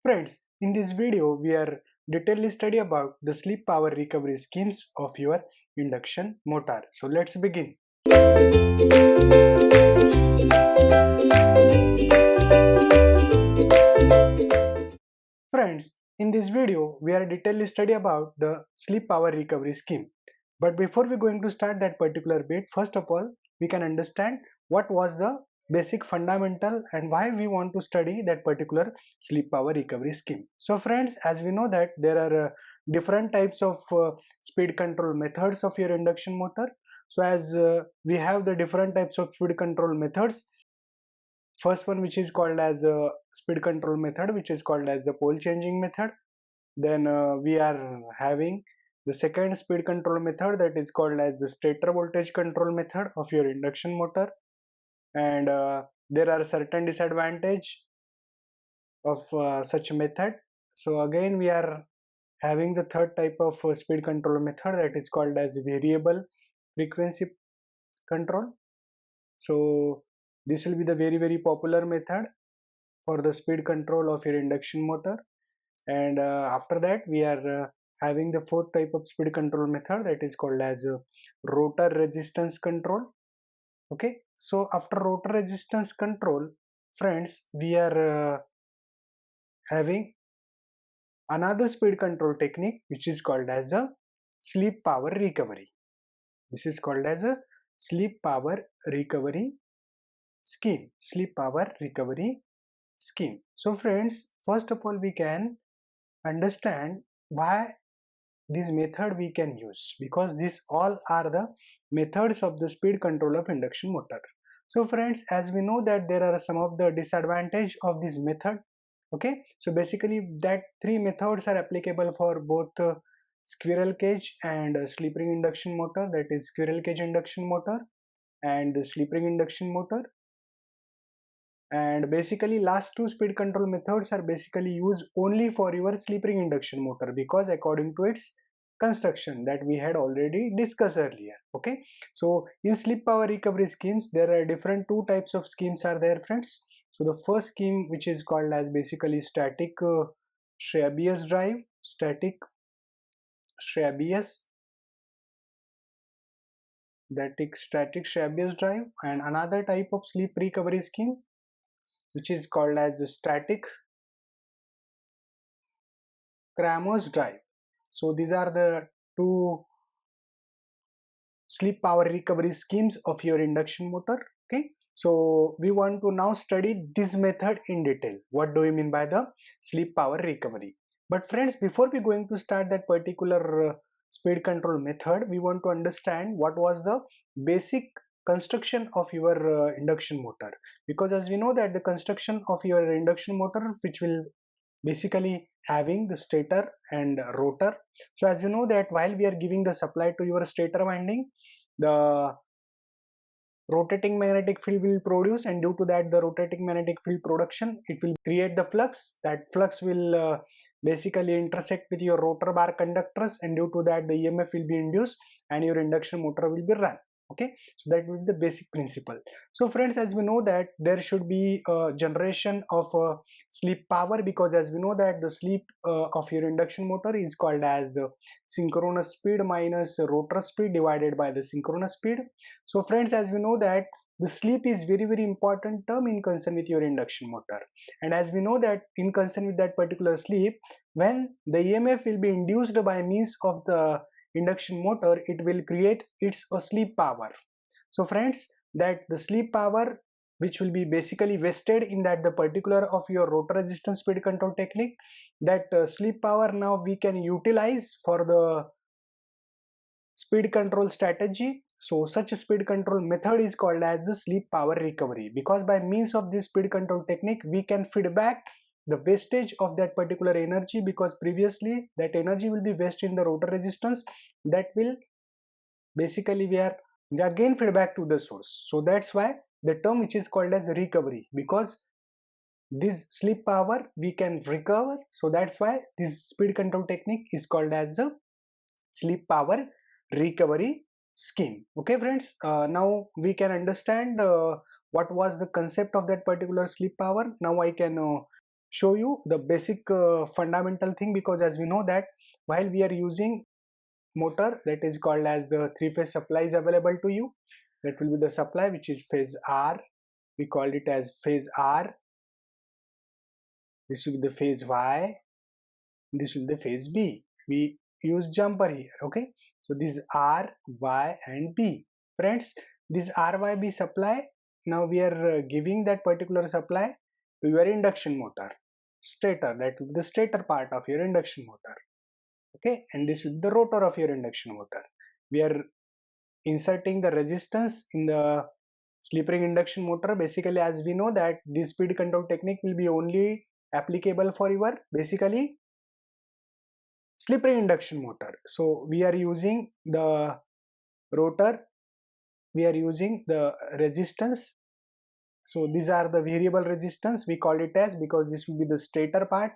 Friends, in this video we are detailedly study about the sleep power recovery schemes of your induction motor. So let's begin. Friends, in this video we are detailedly study about the sleep power recovery scheme. But before we going to start that particular bit, first of all we can understand what was the basic fundamental and why we want to study that particular sleep power recovery scheme. So friends, as we know that there are different types of speed control methods of your induction motor. So as we have the different types of speed control methods, first one which is called as the speed control method, which is called as the pole changing method. Then we are having the second speed control method, that is called as the stator voltage control method of your induction motor. And there are certain disadvantage of such method. So again we are having the third type of speed control method, that is called as variable frequency control. So this will be the very popular method for the speed control of your induction motor. And after that we are having the fourth type of speed control method, that is called as rotor resistance control. Okay, so after rotor resistance control, friends, we are having another speed control technique which is called as a sleep power recovery. This is called as a sleep power recovery scheme. Sleep power recovery scheme. So friends, first of all we can understand why this method we can use, because these all are the methods of the speed control of induction motor. So friends, as we know that there are some of the disadvantage of this method. Okay, so basically that three methods are applicable for both squirrel cage and slip ring induction motor, that is squirrel cage induction motor and the slip ring induction motor. And basically last two speed control methods are basically used only for your slip ring induction motor, because according to its construction that we had already discussed earlier. Okay, so in sleep power recovery schemes there are different two types of schemes are there, friends. So the first scheme, which is called as basically static Schrabius drive, Schrabius static Schrabius drive, and another type of sleep recovery scheme which is called as the static Cramer's drive. So these are the two sleep power recovery schemes of your induction motor. Okay, so we want to now study this method in detail. What do you mean by the sleep power recovery? But friends, before we going to start that particular speed control method, we want to understand what was the basic construction of your induction motor, because as we know that the construction of your induction motor, which will basically having the stator and rotor. So as you know that while we are giving the supply to your stator winding, the rotating magnetic field will produce, and due to that the rotating magnetic field production, it will create the flux. That flux will basically intersect with your rotor bar conductors, and due to that the EMF will be induced and your induction motor will be run. Okay, so that will be the basic principle. So friends, as we know that there should be a generation of sleep power, because as we know that the sleep of your induction motor is called as the synchronous speed minus rotor speed divided by the synchronous speed. So friends, as we know that the sleep is very important term in concern with your induction motor, and as we know that in concern with that particular sleep, when the EMF will be induced by means of the induction motor, it will create its a sleep power. So friends, that the sleep power which will be basically vested in that the particular of your rotor resistance speed control technique, that sleep power now we can utilize for the speed control strategy. So such a speed control method is called as the sleep power recovery, because by means of this speed control technique we can feedback the wastage of that particular energy, because previously that energy will be wasted in the rotor resistance, that will basically we are again feedback to the source. So that's why the term which is called as recovery, because this sleep power we can recover. So that's why this speed control technique is called as the sleep power recovery scheme. Okay friends, now we can understand what was the concept of that particular sleep power. Now I can show you the basic fundamental thing, because as we know that while we are using motor that is called as the three-phase supply is available to you, that will be the supply which is phase R. We called it as phase R. This will be the phase Y. This will be the phase B. We use jumper here. Okay, so this R, Y and B. Friends, this R, Y, B supply, now we are giving that particular supply to your induction motor stator. That will be the stator part of your induction motor. Okay, and this will be the rotor of your induction motor. We are inserting the resistance in the slip ring induction motor. Basically, as we know that this speed control technique will be only applicable for your basically slip ring induction motor. So we are using the rotor, we are using the resistance. So these are the variable resistance we call it as, because this will be the stator part,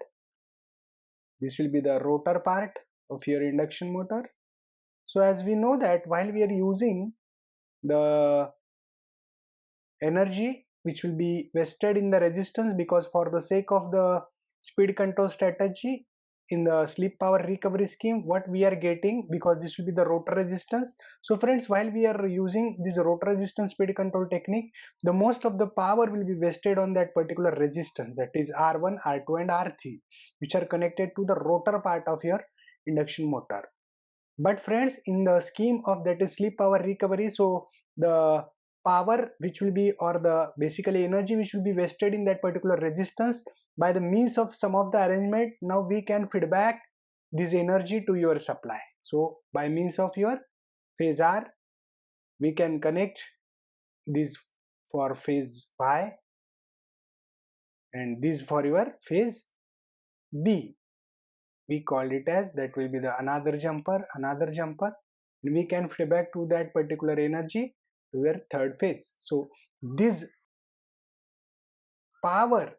this will be the rotor part of your induction motor. So as we know that while we are using the energy which will be wasted in the resistance, because for the sake of the speed control strategy in the slip power recovery scheme, what we are getting, because this will be the rotor resistance. So friends, while we are using this rotor resistance speed control technique, the most of the power will be wasted on that particular resistance, that is R1, R2 and R3, which are connected to the rotor part of your induction motor. But friends, in the scheme of that is slip power recovery, so the power which will be, or the basically energy which will be wasted in that particular resistance, by the means of some of the arrangement, now we can feedback this energy to your supply. So by means of your phase R, we can connect this for phase Y and this for your phase B. We called it as, that will be the another jumper, and we can feedback to that particular energy to your third phase. So this power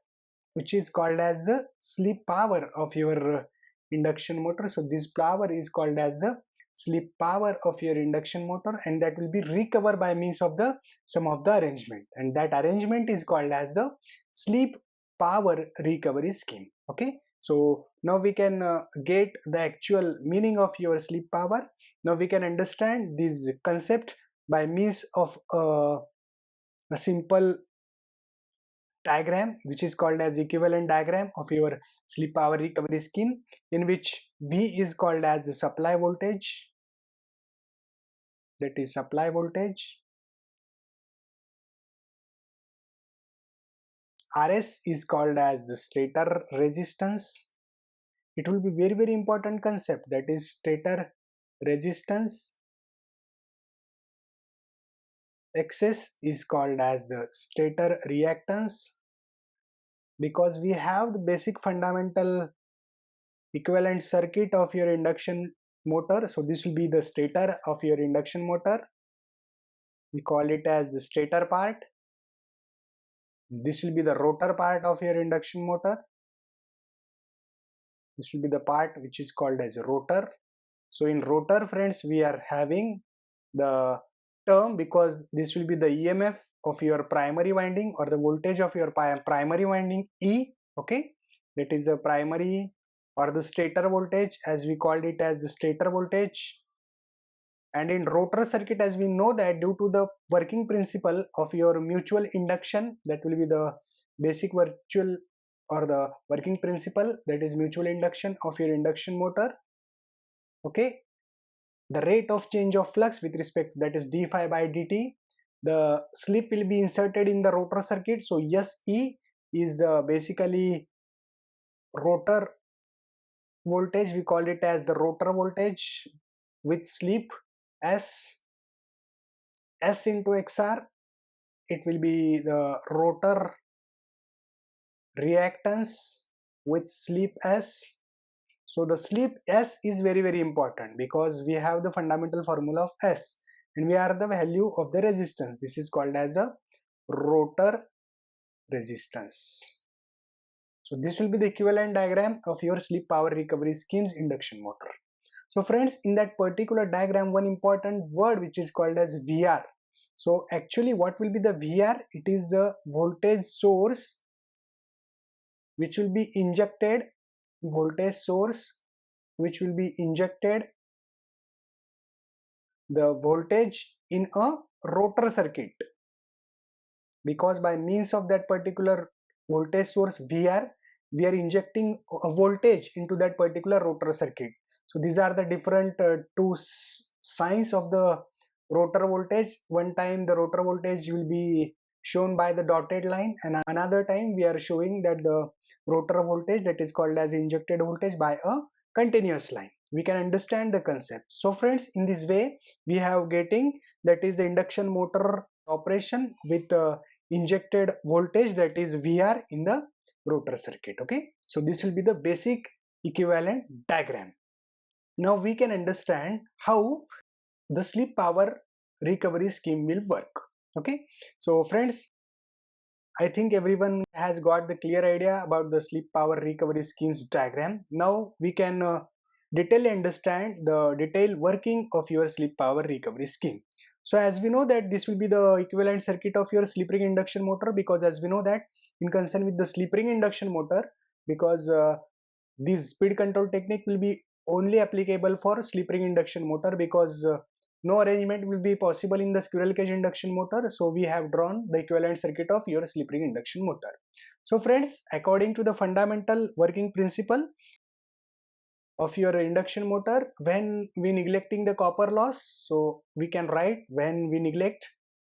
which is called as the slip power of your induction motor, so this power is called as the slip power of your induction motor, and that will be recovered by means of the some of the arrangement, and that arrangement is called as the slip power recovery scheme. Okay, so now we can get the actual meaning of your slip power. Now we can understand this concept by means of a simple diagram which is called as equivalent diagram of your slip power recovery scheme, in which V is called as the supply voltage, that is supply voltage. RS is called as the stator resistance. It will be very important concept, that is stator resistance. XS is called as the stator reactance, because we have the basic fundamental equivalent circuit of your induction motor. So this will be the stator of your induction motor. We call it as the stator part. This will be the rotor part of your induction motor. This will be the part which is called as rotor. So in rotor, friends, we are having the term, because this will be the EMF of your primary winding, or the voltage of your primary winding E. Okay, that is the primary or the stator voltage, as we called it as the stator voltage. And in rotor circuit, as we know that due to the working principle of your mutual induction, that will be the basic virtual or the working principle, that is mutual induction of your induction motor. Okay, the rate of change of flux with respect, that is d phi by dt, the slip will be inserted in the rotor circuit. So SE is basically rotor voltage, we call it as the rotor voltage, with slip S into XR, it will be the rotor reactance with slip S. So the slip S is very important, because we have the fundamental formula of S, and we are the value of the resistance. This is called as a rotor resistance. So this will be the equivalent diagram of your slip power recovery schemes induction motor. So friends, in that particular diagram, one important word which is called as VR. So actually what will be the VR? It is the voltage source which will be injected, voltage source which will be injected the voltage in a rotor circuit, because by means of that particular voltage source VR, we are injecting a voltage into that particular rotor circuit. So these are the different two signs of the rotor voltage. One time the rotor voltage will be shown by the dotted line, and another time we are showing that the rotor voltage, that is called as injected voltage, by a continuous line. We can understand the concept. So friends, in this way we have getting, that is the induction motor operation with injected voltage, that is VR, in the rotor circuit. Okay, so this will be the basic equivalent diagram. Now we can understand how the sleep power recovery scheme will work. Okay, so friends, I think everyone has got the clear idea about the sleep power recovery schemes diagram. Now we can detail understand the detailed working of your sleep power recovery scheme. So as we know that this will be the equivalent circuit of your slip ring induction motor, because as we know that in concern with the slip ring induction motor, because this speed control technique will be only applicable for slip ring induction motor, because no arrangement will be possible in the squirrel cage induction motor. So we have drawn the equivalent circuit of your slip ring induction motor. So friends, according to the fundamental working principle of your induction motor, when we neglecting the copper loss, so we can write, when we neglect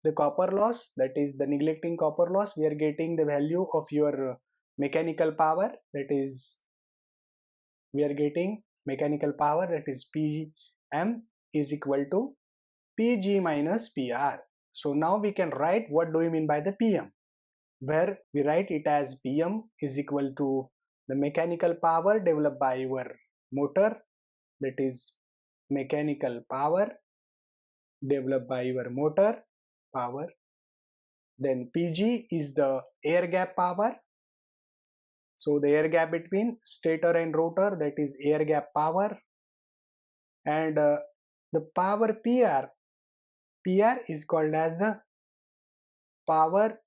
the copper loss, that is the neglecting copper loss, we are getting the value of your mechanical power, that is we are getting mechanical power, that is Pm is equal to Pg minus Pr. So now we can write what do we mean by the Pm, where we write it as Pm is equal to the mechanical power developed by your motor, that is mechanical power developed by your motor power. Then Pg is the air gap power. So the air gap between stator and rotor, that is air gap power. And the power Pr is called as the power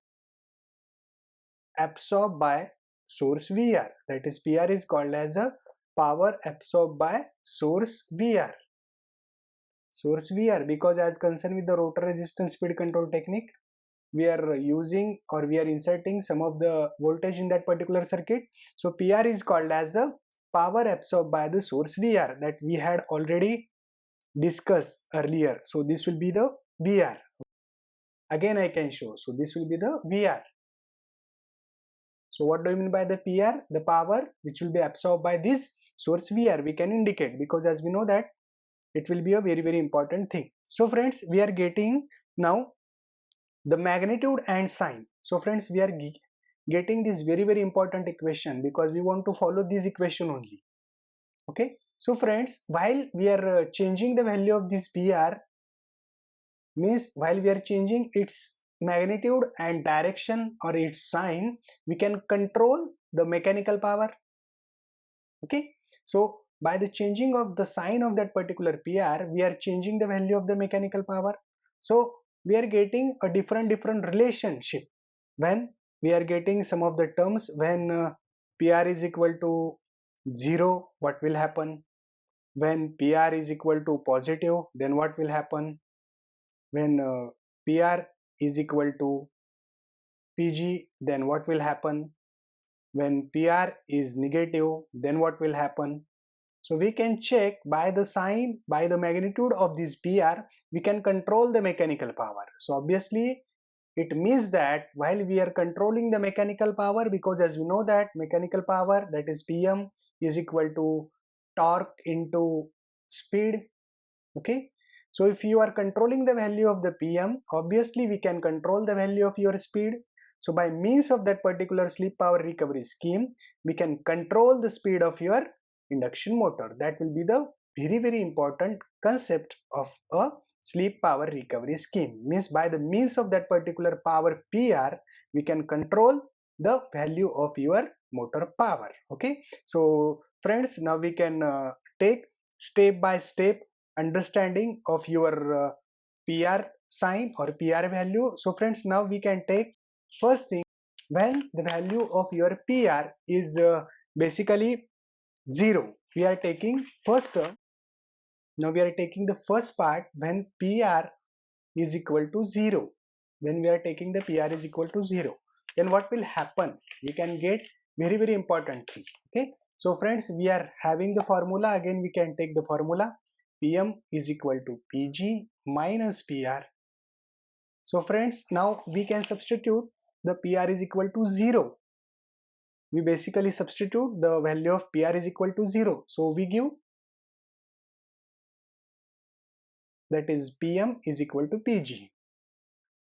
absorbed by source Vr, that is Pr is called as a power absorbed by source Vr, because as concerned with the rotor resistance speed control technique, we are using or we are inserting some of the voltage in that particular circuit. So Pr is called as the power absorbed by the source Vr, that we had already discussed earlier. So this will be the Vr. Again I can show, so this will be the Vr. So what do you mean by the PR? The power which will be absorbed by this source VR, we can indicate, because as we know that it will be a very important thing. So friends, we are getting now the magnitude and sign. So friends, we are getting this very important equation, because we want to follow this equation only. Okay, so friends, while we are changing the value of this PR, means while we are changing its magnitude and direction or its sign, we can control the mechanical power. Okay, so by the changing of the sign of that particular PR, we are changing the value of the mechanical power. So we are getting a different relationship when we are getting some of the terms. When PR is equal to 0, what will happen? When PR is equal to positive, then what will happen? When PR is equal to Pg, then what will happen? When PR is negative, then what will happen? So we can check by the sign, by the magnitude of this PR, we can control the mechanical power. So obviously it means that while we are controlling the mechanical power, because as we know that mechanical power, that is Pm, is equal to torque into speed. Okay, so if you are controlling the value of the Pm, obviously we can control the value of your speed. So by means of that particular sleep power recovery scheme, we can control the speed of your induction motor. That will be the very important concept of a sleep power recovery scheme. Means by the means of that particular power PR, we can control the value of your motor power. Okay, so friends, now we can take step by step understanding of your PR sign or PR value. So friends, now we can take first thing, when the value of your PR is basically 0. We are taking first term. Now we are taking the first part when PR is equal to 0. When we are taking the PR is equal to 0, then what will happen? We can get very important thing. Okay, so friends, we are having the formula. Again we can take the formula. PM is equal to PG minus PR. So friends, now we can substitute the PR is equal to 0. We basically substitute the value of PR is equal to 0. So we give, that is PM is equal to PG.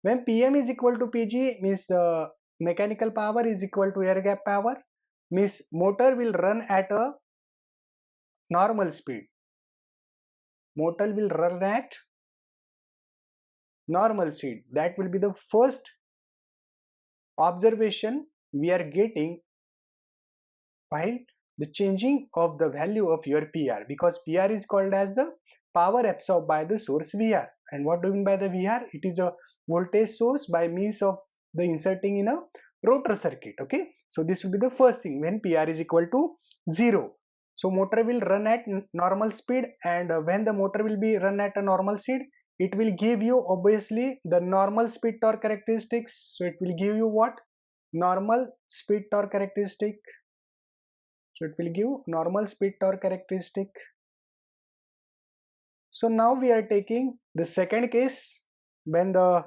When PM is equal to PG means mechanical power is equal to air gap power, means motor will run at a normal speed. Motor will run at normal speed. That will be the first observation we are getting while the changing of the value of your PR, because PR is called as the power absorbed by the source VR. And what do you mean by the VR? It is a voltage source by means of the inserting in a rotor circuit. Okay, so this will be the first thing when PR is equal to 0. So motor will run at normal speed, and when the motor will be run at a normal speed, it will give you obviously the normal speed torque characteristics. So it will give you what? Normal speed torque characteristic. So it will give normal speed torque characteristic. So now we are taking the second case when the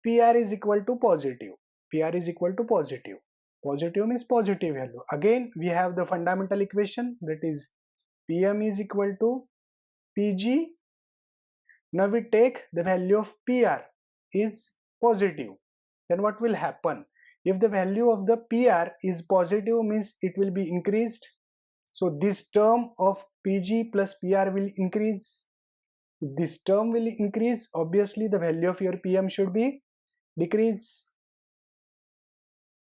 PR is equal to positive. PR is equal to positive. Positive means positive value. Again we have the fundamental equation, that is PM is equal to PG. Now we take the value of PR is positive. Then what will happen? If the value of the PR is positive means it will be increased. So this term of PG plus PR will increase. If this term will increase, obviously the value of your PM should be decrease.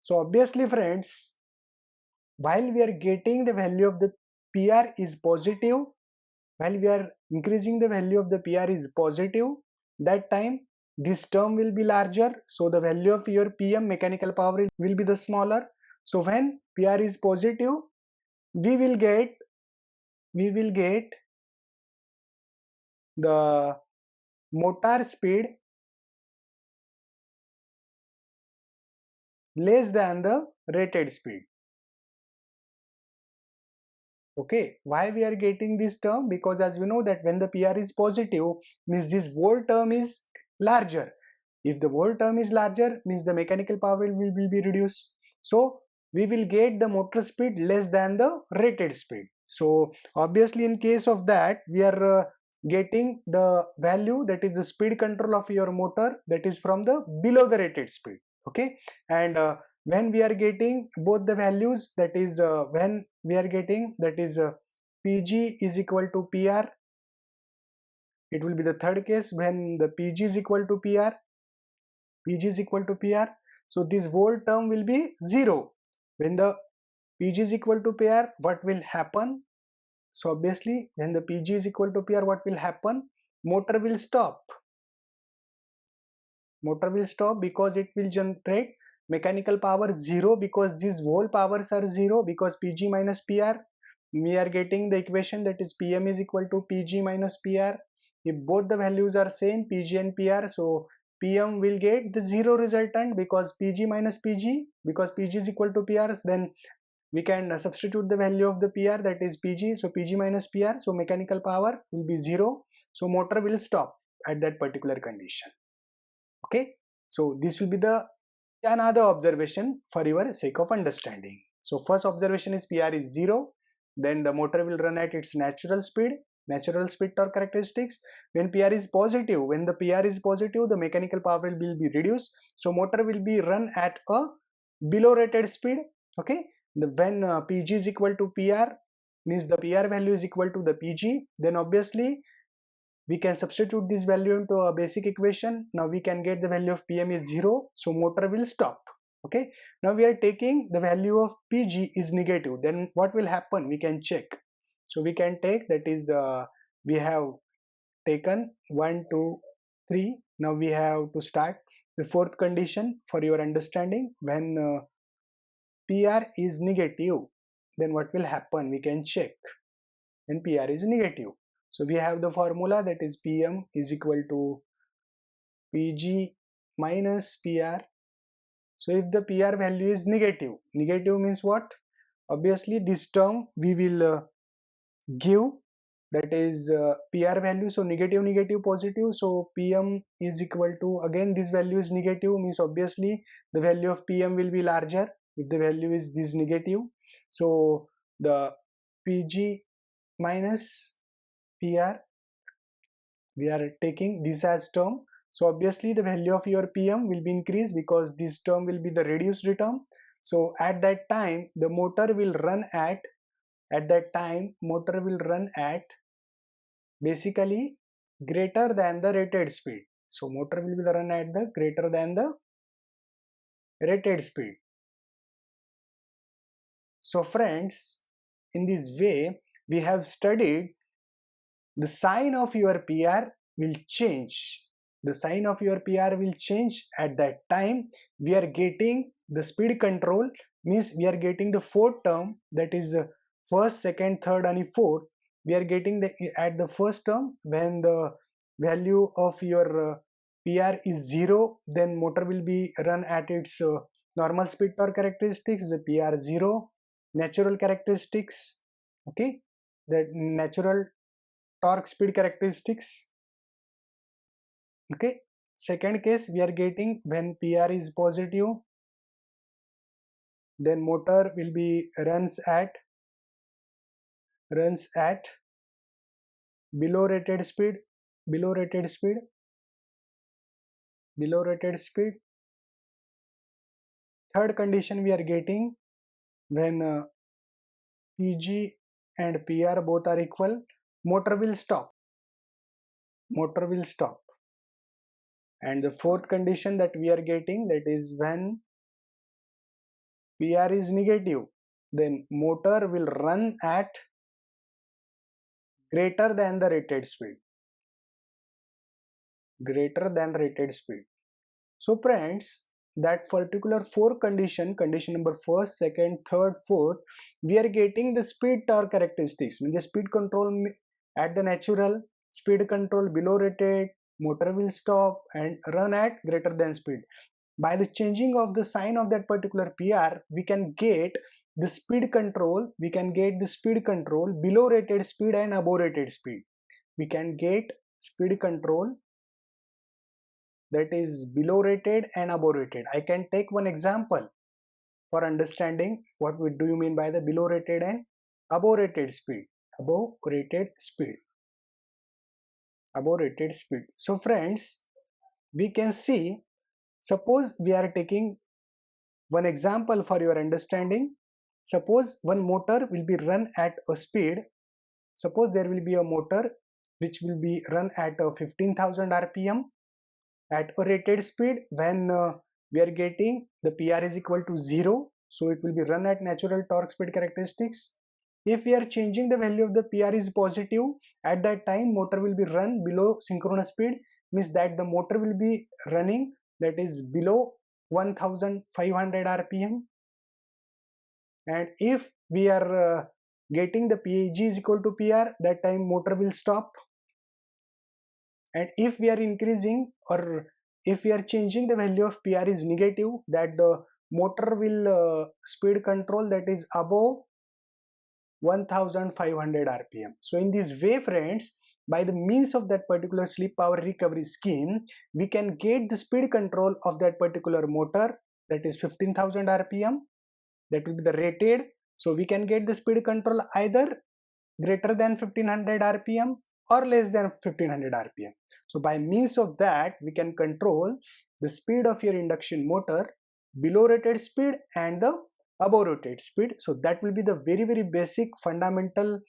So obviously friends, while we are getting the value of the PR is positive, while we are increasing the value of the PR is positive, that time this term will be larger. So the value of your PM mechanical power will be the smaller. So when PR is positive, we will get the motor speed less than the rated speed. Okay, why we are getting this term? Because as we know that when the PR is positive means this volt term is larger. If the volt term is larger means the mechanical power will be reduced. So we will get the motor speed less than the rated speed. So obviously in case of that we are getting the value, that is the speed control of your motor, that is from the below the rated speed. Okay, and when we are getting both the values, that is when we are getting, that is PG is equal to PR, it will be the third case when the PG is equal to PR, PG is equal to PR. So this whole term will be 0. When the PG is equal to PR, what will happen? So obviously when the PG is equal to PR, what will happen? Motor will stop. Motor will stop because it will generate mechanical power 0, because these whole powers are 0, because PG minus PR, we are getting the equation, that is PM is equal to PG minus PR. If both the values are same, PG and PR, so PM will get the 0 resultant, because PG minus PG, because PG is equal to PR, then we can substitute the value of the PR, that is PG, so PG minus PR, so mechanical power will be 0, so motor will stop at that particular condition. Okay, so this will be the another observation for your sake of understanding. So first observation is PR is 0, then the motor will run at its natural speed torque characteristics. When PR is positive, when the PR is positive, the mechanical power will be reduced, so motor will be run at a below rated speed. Okay, when PG is equal to PR means the PR value is equal to the PG, then obviously we can substitute this value into a basic equation. Now we can get the value of PM is 0, so motor will stop. Okay, now we are taking the value of PG is negative, then what will happen? We can check. So we can take, that is we have taken 1 2 3. Now we have to start. The fourth condition for your understanding, when PR is negative, then what will happen? We can check when PR is negative. So we have the formula, that is PM is equal to PG minus PR. So if the PR value is negative, negative means what? Obviously this term we will give, that is PR value. So negative, negative, positive. So PM is equal to, again this value is negative, means obviously the value of PM will be larger if the value is this negative. So the PG minus PR, we are taking this as term. So obviously the value of your PM will be increased because this term will be the reduced term. So at that time the motor will run at that time motor will run at basically greater than the rated speed. So motor will be run at the greater than the rated speed. So friends, in this way we have studied the sign of your PR will change. The sign of your PR will change at that time. We are getting the speed control, means we are getting the fourth term, that is first, second, third and fourth. We are getting the at the first term when the value of your PR is 0, then motor will be run at its normal speed torque characteristics, the PR 0, natural characteristics, okay, that natural torque speed characteristics. Okay, second case we are getting when PR is positive, then motor will be runs at below rated speed, below rated speed, below rated speed. Third condition we are getting when PG and PR both are equal, motor will stop, motor will stop. And the fourth condition that we are getting, that is when PR is negative, then motor will run at greater than the rated speed, greater than rated speed. So friends, that particular four condition number first, second, third, fourth, we are getting the speed torque characteristics, means the speed control at the natural, speed control below rated, motor will stop and run at greater than speed. By the changing of the sign of that particular PR, we can get the speed control, we can get the speed control below rated speed and above rated speed. We can get speed control that is below rated and above rated. I can take one example for understanding what we do you mean by the below rated and above rated speed. Above rated speed, above rated speed. So friends, we can see, suppose we are taking one example for your understanding. Suppose one motor will be run at a speed, suppose there will be a motor which will be run at 15,000 rpm at a rated speed when we are getting the PR is equal to 0, so it will be run at natural torque speed characteristics. If we are changing the value of the PR is positive, at that time motor will be run below synchronous speed, means that the motor will be running that is below 1500 rpm. And if we are getting the PG is equal to PR, that time motor will stop. And if we are increasing or if we are changing the value of PR is negative, that the motor will speed control that is above 1500 rpm. So in this way friends, by the means of that particular slip power recovery scheme, we can get the speed control of that particular motor, that is 15,000 rpm, that will be the rated. So we can get the speed control either greater than 1500 rpm or less than 1500 rpm. So by means of that, we can control the speed of your induction motor below rated speed and the above rated speed. So that will be the very basic fundamental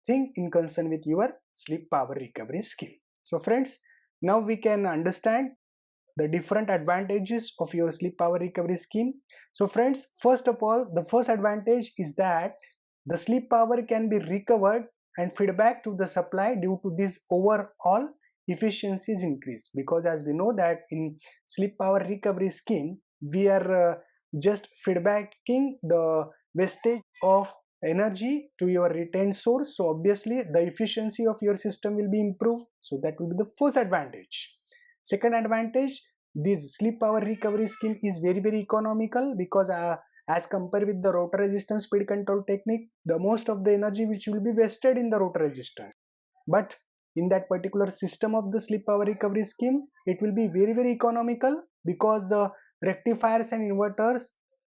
thing in concern with your slip power recovery scheme. So friends, now we can understand the different advantages of your slip power recovery scheme. So friends, first of all, the first advantage is that the slip power can be recovered and fed back to the supply due to this overall efficiency is increased, because as we know that in sleep power recovery scheme we are just feedbacking the wastage of energy to your retained source, so obviously the efficiency of your system will be improved. So that will be the first advantage. Second advantage, this sleep power recovery scheme is very economical, because as compared with the rotor resistance speed control technique, the most of the energy which will be wasted in the rotor resistance, but in that particular system of the sleep power recovery scheme it will be very economical, because the rectifiers and inverters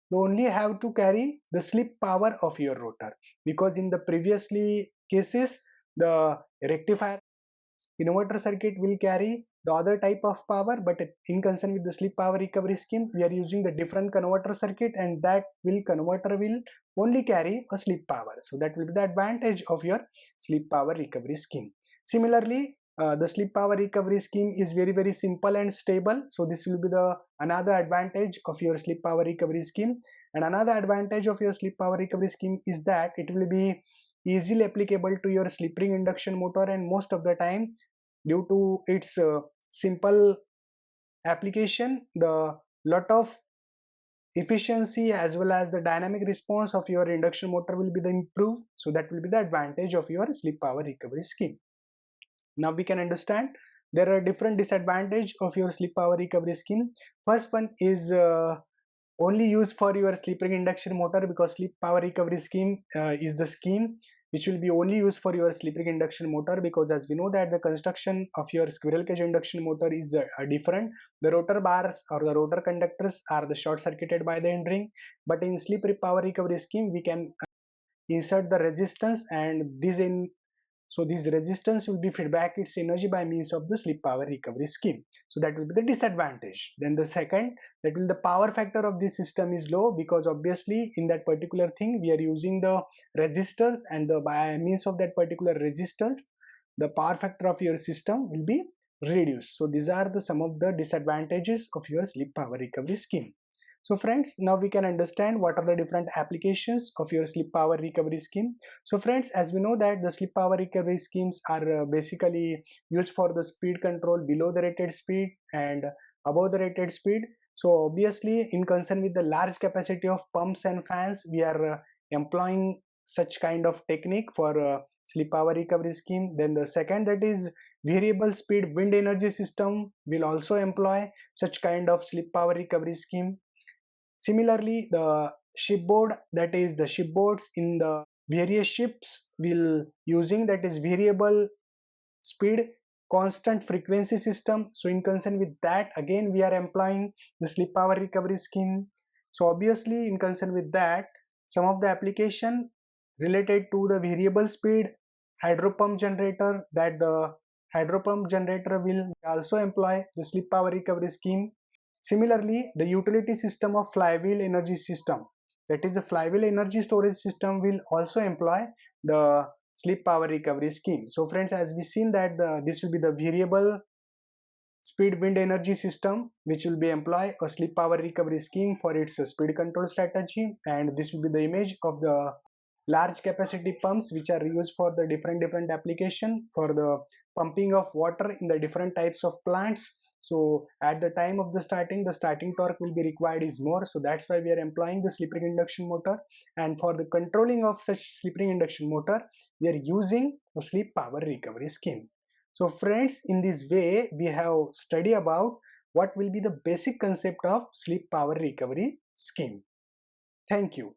they only have to carry the sleep power of your rotor, because in the previously cases the rectifier inverter circuit will carry the other type of power, but in concern with the sleep power recovery scheme we are using the different converter circuit, and that will converter will only carry a sleep power. So that will be the advantage of your sleep power recovery scheme. Similarly, the sleep power recovery scheme is very simple and stable, so this will be the another advantage of your sleep power recovery scheme. And another advantage of your sleep power recovery scheme is that it will be easily applicable to your slip ring induction motor, and most of the time due to its simple application, the lot of efficiency as well as the dynamic response of your induction motor will be the improved. So that will be the advantage of your sleep power recovery scheme. Now we can understand there are different disadvantage of your sleep power recovery scheme. First one is only used for your slip ring induction motor, because sleep power recovery scheme is the scheme which will be only used for your slip ring induction motor, because as we know that the construction of your squirrel cage induction motor is different. The rotor bars or the rotor conductors are the short circuited by the end ring, but in sleep power recovery scheme we can insert the resistance, and this resistance will be feedback its energy by means of the sleep power recovery scheme. So that will be the disadvantage. Then the second, that will the power factor of this system is low, because obviously in that particular thing we are using the resistors, and by means of that particular resistance the power factor of your system will be reduced. So these are the some of the disadvantages of your sleep power recovery scheme. So friends, now we can understand what are the different applications of your sleep power recovery scheme. So friends, as we know that the sleep power recovery schemes are basically used for the speed control below the rated speed and above the rated speed. So obviously in concern with the large capacity of pumps and fans, we are employing such kind of technique for sleep power recovery scheme. Then the second, that is variable speed wind energy system, will also employ such kind of sleep power recovery scheme. Similarly, the shipboard, that is the shipboards in the various ships will using that is variable speed constant frequency system. So in concern with that again we are employing the sleep power recovery scheme. So obviously in concern with that, some of the application related to the variable speed hydro pump generator, that the hydro pump generator will also employ the sleep power recovery scheme. Similarly, the utility system of flywheel energy system, that is the flywheel energy storage system, will also employ the sleep power recovery scheme. So friends, as we seen that this will be the variable speed wind energy system which will be employ a sleep power recovery scheme for its speed control strategy, and this will be the image of the large capacity pumps which are used for the different application for the pumping of water in the different types of plants. So at the time of the starting torque will be required is more, so that's why we are employing the slip ring induction motor, and for the controlling of such slip ring induction motor we are using a sleep power recovery scheme. So friends, in this way we have studied about what will be the basic concept of sleep power recovery scheme. Thank you.